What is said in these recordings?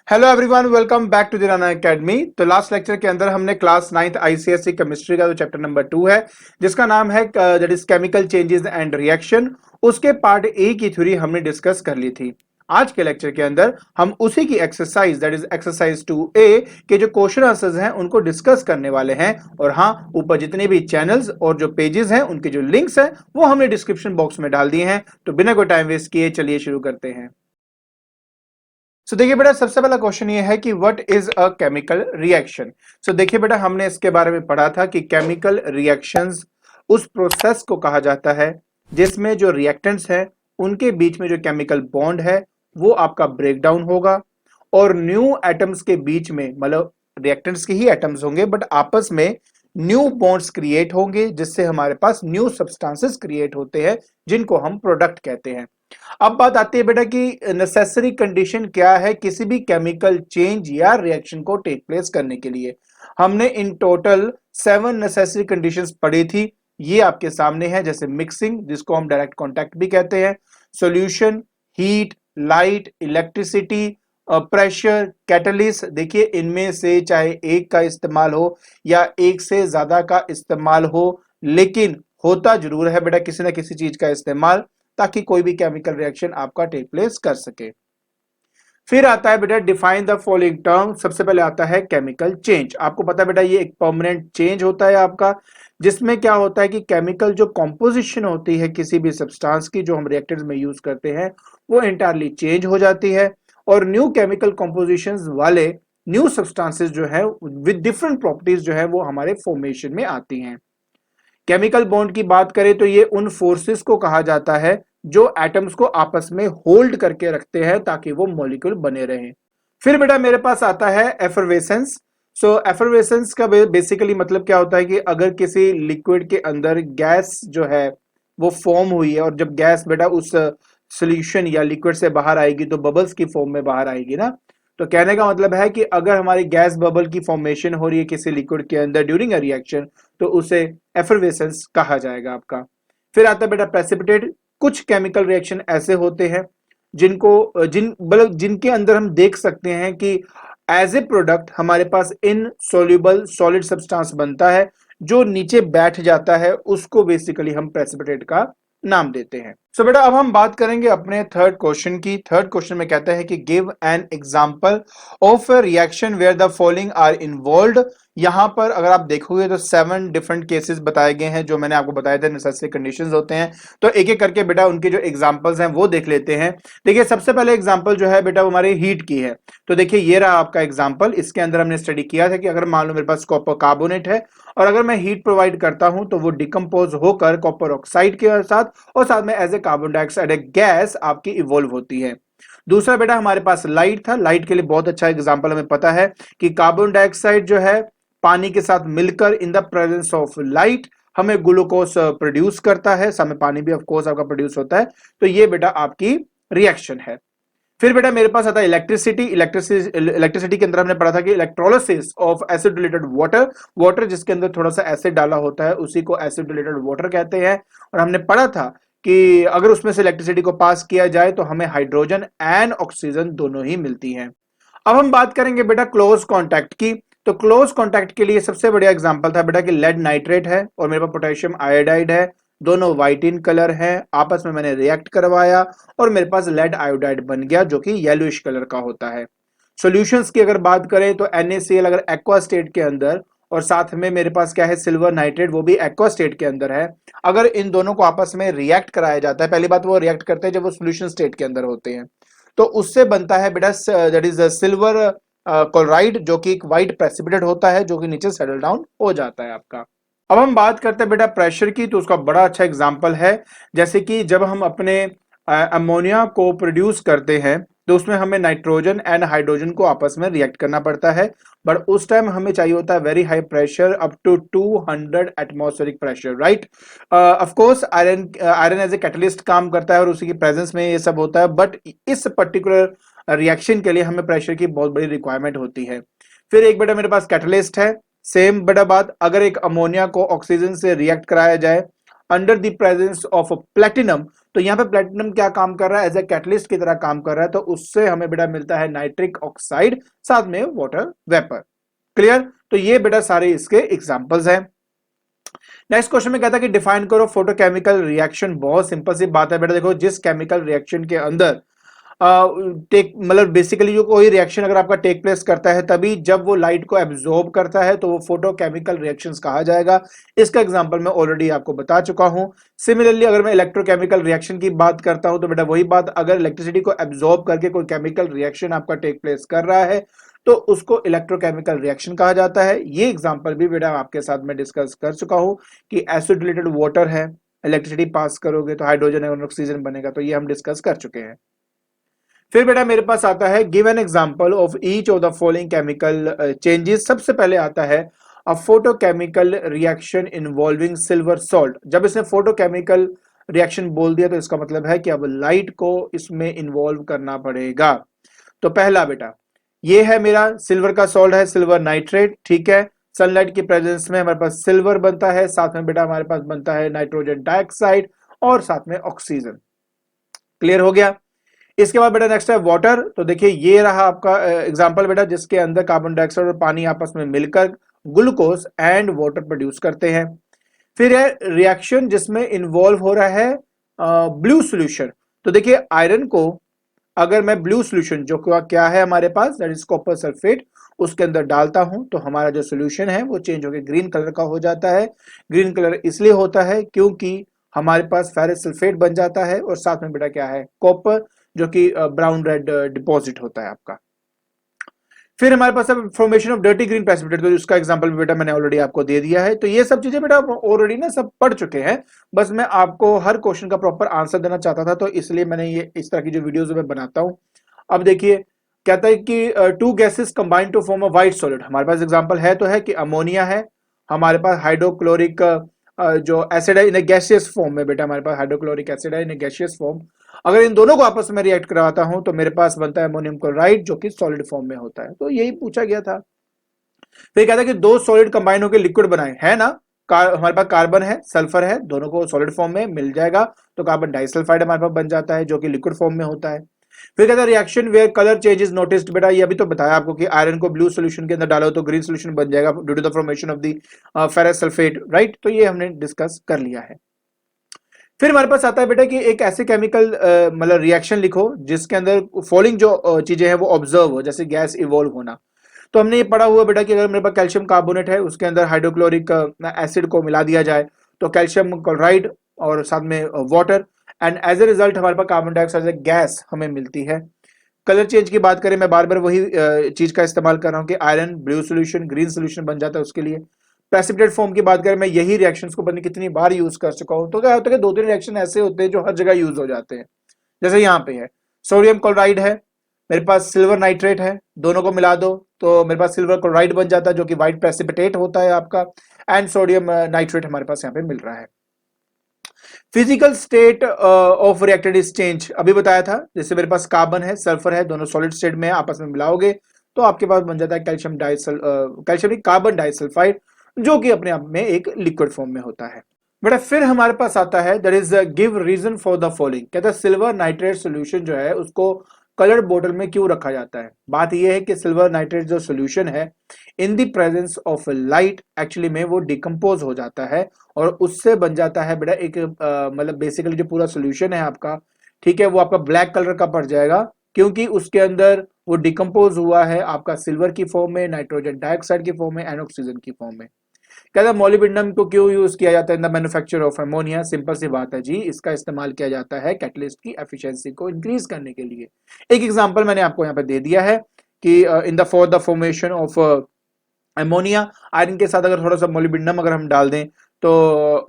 Hello everyone, welcome back to the Rana academy. तो last lecture के अंदर हमने क्लास 9th आईसीएसई केमिस्ट्री का जो चैप्टर नंबर 2 है, जिसका नाम है that is chemical changes and reaction, उसके पार्ट ए की थ्योरी हमने डिस्कस कर ली थी। आज के लेक्चर के अंदर हम उसी की exercise that is exercise 2A के जो क्वेश्चन आंसर्स हैं उनको डिस्कस करने वाले हैं। और हाँ, ऊपर जितने भी चैनल्स और जो पेजेस हैं उनके जो लिंक्स हैं वो हमने डिस्क्रिप्शन बॉक्स में डाल दिए हैं। तो बिना कोई टाइम वेस्ट किए चलिए शुरू करते हैं। सो देखिए बेटा, सबसे पहला क्वेश्चन ये है कि what is a chemical reaction. So देखिए बेटा, हमने इसके बारे में पढ़ा था कि केमिकल रिएक्शंस उस प्रोसेस को कहा जाता है जिसमें जो रिएक्टेंट्स हैं उनके बीच में जो केमिकल बॉन्ड है वो आपका ब्रेक डाउन होगा और न्यू एटम्स के बीच में, मतलब रिएक्टेंट्स के ही एटम्स होंगे बट आपस में न्यू बॉन्ड्स क्रिएट होंगे, जिससे हमारे पास न्यू सब्सटेंसेस क्रिएट होते हैं जिनको हम प्रोडक्ट कहते हैं। अब बात आती है बेटा कि नेसेसरी कंडीशन क्या है किसी भी केमिकल चेंज या रिएक्शन को टेक प्लेस करने के लिए। हमने इन टोटल 7 नेसेसरी कंडीशंस पढ़ी थी। ये आपके सामने है, जैसे मिक्सिंग, जिसको हम डायरेक्ट कांटेक्ट भी कहते हैं, solution, heat, light, electricity, pressure, catalyst. देखिए, इनमें से चाहे एक का इस्तेमाल हो या एक से ज्यादा का इस्तेमाल हो, लेकिन होता जरूर है बेटा किसी ना किसी चीज का इस्तेमाल, ताकि कोई भी केमिकल रिएक्शन आपका टेक प्लेस कर सके। फिर आता है बेटा डिफाइन द फॉलोइंग टर्म। सबसे पहले आता है केमिकल चेंज। आपको पता है बेटा ये एक परमानेंट चेंज होता है आपका, जिसमें क्या होता है कि केमिकल जो कॉम्पोजिशन होती है किसी भी सब्सटेंस की जो हम रिएक्टर्स में यूज करते हैं वो इंटायरली चेंज हो जाती है और न्यू केमिकल कॉम्पोजिशंस वाले न्यू सब्सटेंसेस जो है विद डिफरेंट प्रॉपर्टीज जो है वो हमारे फॉर्मेशन में आती हैं। केमिकल बॉन्ड की बात करें तो ये उन फोर्सेस को कहा जाता है जो एटम्स को आपस में होल्ड करके रखते हैं ताकि वो मॉलिक्यूल बने रहें। फिर बेटा मेरे पास आता है एफरवेसेंस। सो एफरवेसेंस का बेसिकली मतलब क्या होता है कि अगर किसी लिक्विड के अंदर गैस जो है वो फॉर्म हुई है और जब गैस बेटा उस सोल्यूशन या लिक्विड से बाहर आएगी तो बबल्स की फॉर्म में बाहर आएगी ना। तो कहने का मतलब है कि अगर हमारी गैस बबल की फॉर्मेशन हो रही है किसी लिक्विड के अंदर ड्यूरिंग अ रिएक्शन, तो उसे एफरवेसेंस कहा जाएगा आपका। फिर आता है बेटा प्रेसिपिटेट। कुछ केमिकल रिएक्शन ऐसे होते हैं जिनके अंदर हम देख सकते हैं कि एज ए प्रोडक्ट हमारे पास इनसॉल्युबल सॉलिड सब्सटेंस बनता है जो नीचे बैठ जाता है, उसको बेसिकली हम प्रेसिपिटेट का नाम देते हैं। सो बेटा अब हम बात करेंगे अपने थर्ड क्वेश्चन की। थर्ड क्वेश्चन में कहता है कि give an example of a reaction where the following are involved. यहां पर अगर आप देखोगे तो 7 डिफरेंट केसेस बताए गए हैं जो मैंने आपको बताए थे नेसेसरी कंडीशंस होते हैं। तो एक एक करके बेटा उनके जो एग्जांपल्स हैं वो देख लेते हैं। देखिए, सबसे पहले एग्जांपल जो है बेटा वो हमारे हीट की है। तो देखिए ये रहा आपका एग्जांपल। इसके अंदर हमने स्टडी किया था कि अगर मान लो मेरे पास कॉपर कार्बोनेट है और अगर मैं हीट प्रोवाइड करता हूं तो वो डिकम्पोज होकर कॉपर ऑक्साइड के साथ और साथ में as a carbon dioxide gas आपकी इवोल्व होती है। दूसरा बेटा हमारे पास लाइट था। लाइट के लिए बहुत अच्छा एग्जांपल हमें पता है कि कार्बन डाइऑक्साइड जो है पानी के साथ मिलकर in the presence of light हमें ग्लूकोज प्रोड्यूस करता है, साथ में पानी भी ऑफ कोर्स आपका प्रोड्यूस होता है। तो ये बेटा आपकी रिएक्शन है। फिर बेटा मेरे पास आता है इलेक्ट्रिसिटी। इलेक्ट्रिसिटी के अंदर हमने पढ़ा था कि electrolysis of acid water, water जिसके अंदर थोड़ा सा एसिड डाला होता है उसी को एसिड वाटर कहते हैं। और हमने पढ़ा था कि अगर उसमें से इलेक्ट्रिसिटी को पास किया जाए तो हमें हाइड्रोजन एंड ऑक्सीजन दोनों ही मिलती हैं। अब हम बात करेंगे बेटा क्लोज कॉन्टैक्ट की। तो क्लोज कॉन्टैक्ट के लिए सबसे बढ़िया एग्जांपल था बेटा कि लेड नाइट्रेट है और मेरे पास पोटेशियम आयोडाइड है, दोनों व्हाइट इन कलर है, आपस में मैंने रिएक्ट करवाया और मेरे पास लेड आयोडाइड बन गया जो कि येलोइश कलर का होता है। सॉल्यूशंस की अगर बात करें तो NaCl अगर एक्वा स्टेट के अंदर और साथ में मेरे पास क्या है सिल्वर नाइट्रेट, वो भी एक्वा स्टेट के अंदर है। अगर इन दोनों को आपस में रिएक्ट कराया जाता है, पहली बात वो रिएक्ट करते हैं जब वो सोल्यूशन स्टेट के अंदर होते हैं, तो उससे बनता है बेटा दैट इज सिल्वर क्लोराइड जो कि एक व्हाइट प्रेसिपिटेट होता है जो कि नीचे सेटल डाउन हो जाता है आपका। अब हम बात करते हैं बेटा प्रेशर की। तो उसका बड़ा अच्छा एग्जांपल है, जैसे कि जब हम अपने अमोनिया को प्रोड्यूस करते हैं तो उसमें हमें नाइट्रोजन एंड हाइड्रोजन को आपस में रिएक्ट करना पड़ता है, बट उस टाइम हमें चाहिए होता है very high pressure up to 200 atmospheric pressure, right. Of course iron iron as a catalyst काम करता है और उसी की प्रेजेंस में ये सब होता है, बट इस पर्टिकुलर रिएक्शन के लिए हमें प्रेशर की बहुत बड़ी रिक्वायरमेंट होती है। फिर एक बेटा मेरे पास कैटलिस्ट है। सेम बड़ा बात, अगर एक अमोनिया को ऑक्सीजन से रिएक्ट कराया जाए, under the presence of platinum. तो यहाँ पे प्लेटिनम क्या काम कर रहा है, एज ए कैटलिस्ट की तरह काम कर रहा है, तो उससे हमें बेटा मिलता है नाइट्रिक ऑक्साइड, साथ में वाटर वेपर। क्लियर? तो ये बेटा सारे इसके एग्जांपल्स हैं। नेक्स्ट क्वेश्चन में कहता है कि डिफाइन करो फोटोकेमिकल रिएक्शन। बहुत सिंपल सी बात है बेटा, देखो जिस केमिकल रिएक्शन के अंदर टेक मतलब बेसिकली जो कोई रिएक्शन अगर आपका टेक प्लेस करता है तभी जब वो लाइट को एब्जॉर्ब करता है तो वो फोटोकेमिकल रिएक्शंस कहा जाएगा। इसका एग्जांपल मैं ऑलरेडी आपको बता चुका हूं। सिमिलरली अगर मैं इलेक्ट्रोकेमिकल रिएक्शन की बात करता हूं तो बेटा वही बात, अगर इलेक्ट्रिसिटी को एब्जॉर्ब करके कोई केमिकल रिएक्शन आपका टेक प्लेस कर रहा है तो उसको इलेक्ट्रोकेमिकल रिएक्शन कहा जाता है। ये एग्जांपल भी बेटा आपके साथ मैं डिस्कस कर चुका हूं कि एसिड रिलेटेड वाटर है, इलेक्ट्रिसिटी पास करोगे तो हाइड्रोजन और ऑक्सीजन बनेगा, तो ये हम डिस्कस कर चुके हैं। फिर बेटा मेरे पास आता है give an example of each of the following chemical changes. सबसे पहले आता है a photochemical reaction involving silver salt. जब इसने फोटोकेमिकल रिएक्शन बोल दिया तो इसका मतलब है कि अब लाइट को इसमें इन्वॉल्व करना पड़ेगा। तो पहला बेटा ये है मेरा सिल्वर का सॉल्ट है, सिल्वर नाइट्रेट, ठीक है। सनलाइट की प्रेजेंस में हमारे पास सिल्वर बनता है, साथ में बेटा हमारे पास बनता है नाइट्रोजन डाइऑक्साइड और साथ में ऑक्सीजन। क्लियर हो गया? इसके बाद बेटा नेक्स्ट है वाटर। तो देखिए ये रहा आपका एग्जांपल बेटा, जिसके अंदर कार्बन डाइऑक्साइड और पानी आपस में मिलकर ग्लूकोज एंड वाटर प्रोड्यूस करते हैं। फिर है रिएक्शन जिसमें इन्वॉल्व हो रहा है ब्लू सॉल्यूशन। तो देखिए आयरन को अगर मैं ब्लू सॉल्यूशन जो क्या है हमारे पास, दैट इज कॉपर सल्फेट, उसके अंदर डालता हूं तो हमारा जो सॉल्यूशन है वो चेंज होकर ग्रीन कलर का हो जाता है। ग्रीन कलर इसलिए होता है क्योंकि हमारे पास फेरस सल्फेट बन जाता है और साथ में बेटा क्या है, कॉपर, जो कि ब्राउन रेड डिपॉजिट होता है आपका। फिर हमारे पास है formation of dirty green precipitate, तो इसका एग्जांपल भी बेटा मैंने ऑलरेडी आपको दे दिया है। तो ये सब चीजें बेटा ऑलरेडी ना सब पढ़ चुके हैं, बस मैं आपको हर क्वेश्चन का प्रॉपर आंसर देना चाहता था, तो इसलिए मैंने ये इस तरह की जो वीडियोस मैं बनाता हूं। अब देखिए कहता है कि two gases combine to form a white solid. हमारे पास एग्जांपल है तो है कि अमोनिया है, हमारे पास हाइड्रोक्लोरिक जो एसिड है इन गैसियस फॉर्म में, बेटा हमारे पास हाइड्रोक्लोरिक एसिड है इन गैसियस फॉर्म। अगर इन दोनों को आपस में रिएक्ट करवाता हूं तो मेरे पास बनता है अमोनियम क्लोराइड जो कि सॉलिड फॉर्म में होता है। तो यही पूछा गया था। फिर कहता है कि दो सॉलिड कंबाइन होकर लिक्विड बनाए, है ना। हमारे पास कार्बन है, सल्फर है, दोनों को सॉलिड फॉर्म में मिल जाएगा तो कार्बन डाइसल्फाइड हमारे पास बन जाता है जो कि लिक्विड फॉर्म में होता है। फिर कहता है reaction where colour changes noticed. बेटा ये अभी तो बताया आपको कि आयरन को ब्लू सॉल्यूशन के अंदर डालो तो ग्रीन सॉल्यूशन बन जाएगा due to the formation of the ferrous sulphate, right. तो ये हमने डिस्कस कर लिया है। फिर हमारे पास आता है बेटा कि एक ऐसे केमिकल मतलब रिएक्शन लिखो जिसके अंदर फॉलोइंग जो चीजें हैं वो ऑब्जर्व हो, जैसे गैस इवॉल्व होना। तो हमने ये पढ़ा हुआ बेटा कि अगर मेरे पास कैल्शियम कार्बोनेट है उसके अंदर हाइड्रोक्लोरिक एसिड को मिला दिया जाए तो कैल्शियम क्लोराइड और साथ में water, and as a result हमारे पास कार्बन डाइऑक्साइड गैस हमें मिलती है। कलर चेंज की बात करें, मैं बार बार वही चीज का इस्तेमाल कर रहा हूँ कि iron blue solution green solution बन जाता है उसके लिए। प्रेसिपिटेट फॉर्म की बात करें, मैं यही रिएक्शंस को पता नहीं कितनी बार यूज कर चुका हूं। तो क्या होता है कि दो तीन रिएक्शन ऐसे होते हैं जो हर जगह यूज हो जाते हैं। जैसे यहाँ पे है सोडियम क्लोराइड है, मेरे पास सिल्वर नाइट्रेट है, दोनों को मिला दो तो मेरे पास सिल्वर क्लोराइड बन जाता है जो कि व्हाइट प्रेसिपिटेट होता है आपका, एंड सोडियम नाइट्रेट हमारे पास यहाँ पे मिल रहा है। Physical state of reacted is change, अभी बताया था। जैसे मेरे पास कार्बन है, सल्फर है, दोनों सॉलिड स्टेट में आपस में मिलाओगे तो आपके पास बन जाता है कैल्शियम कार्बन डाइसल्फाइड जो कि अपने आप में एक लिक्विड फॉर्म में होता है। बेटा फिर हमारे पास आता है that is give reason for the following. कहता है सिल्वर नाइट्रेट सोल्यूशन जो है उसको कलर्ड बोतल में क्यों रखा जाता है। बात यह है कि सिल्वर नाइट्रेट जो सोल्यूशन है in the presence of light actually में वो डिकम्पोज हो जाता है और उससे बन जाता है बेटा एक मतलब बेसिकली जो पूरा सोल्यूशन है आपका, ठीक है, वो आपका ब्लैक कलर का पड़ जाएगा क्योंकि उसके अंदर वो डिकम्पोज हुआ है आपका सिल्वर की फॉर्म में, नाइट्रोजन डाइऑक्साइड की फॉर्म में एंड ऑक्सीजन की फॉर्म में। कहता है मोलिब्डेनम को क्यों यूज किया जाता है in the manufacture of ammonia. Simple सी बात है जी, इसका इस्तेमाल किया जाता है कैटलिस्ट की एफिशिएंसी को इंक्रीज करने के लिए। एक एग्जांपल मैंने आपको यहाँ पे दे दिया है कि in the for the formation of ammonia iron के साथ अगर थोड़ा सा मोलिब्डेनम अगर हम डाल दें तो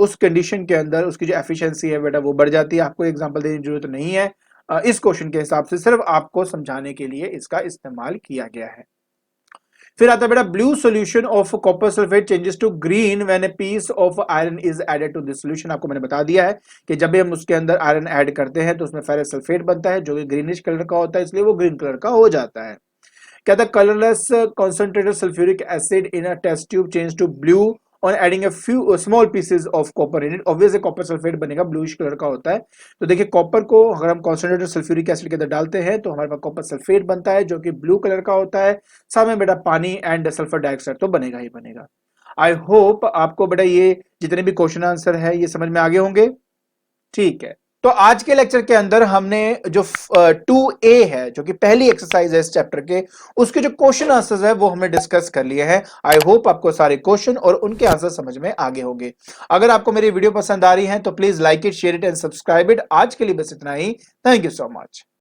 उस कंडीशन के अंदर उसकी जो एफिशिएंसी है बेटा वो बढ़ जाती है। आपको एग्जांपल देने की जरूरत नहीं है, इस क्वेश्चन के हिसाब से सिर्फ आपको समझाने के लिए इसका इस्तेमाल किया गया है। फिर आता है बेटा blue solution of copper sulphate changes to green when a piece of iron is added to this solution. आपको मैंने बता दिया है कि जब भी हम उसके अंदर आयरन ऐड करते हैं तो उसमें फेरस सल्फेट बनता है जो कि ग्रीनिश कलर का होता है, इसलिए वो ग्रीन कलर का हो जाता है। कहता है colourless concentrated sulphuric acid in a test tube change to blue on adding a few small pieces of copper in it. Obviously copper sulphate बनेगा, ब्लूइश कलर का होता है। तो देखिए कॉपर को अगर हम कॉन्सेंट्रेटेड सल्फ्यूरिक एसिड के अंदर डालते हैं तो हमारे पास कॉपर सल्फेट बनता है जो कि ब्लू कलर का होता है। साथ में बेटा पानी एंड सल्फर डाइऑक्साइड तो बनेगा ही बनेगा। आई होप आपको बेटा ये जितने भी क्वेश्चन आंसर है ये समझ में आगे होंगे। ठीक है, तो आज के लेक्चर के अंदर हमने जो 2A है जो कि पहली एक्सरसाइज है इस चैप्टर के, उसके जो क्वेश्चन आंसर्स है वो हमने डिस्कस कर लिए हैं। आई होप आपको सारे क्वेश्चन और उनके आंसर समझ में आगे होंगे। अगर आपको मेरी वीडियो पसंद आ रही है तो please like it, share it and subscribe it. आज के लिए बस इतना ही। Thank you so much.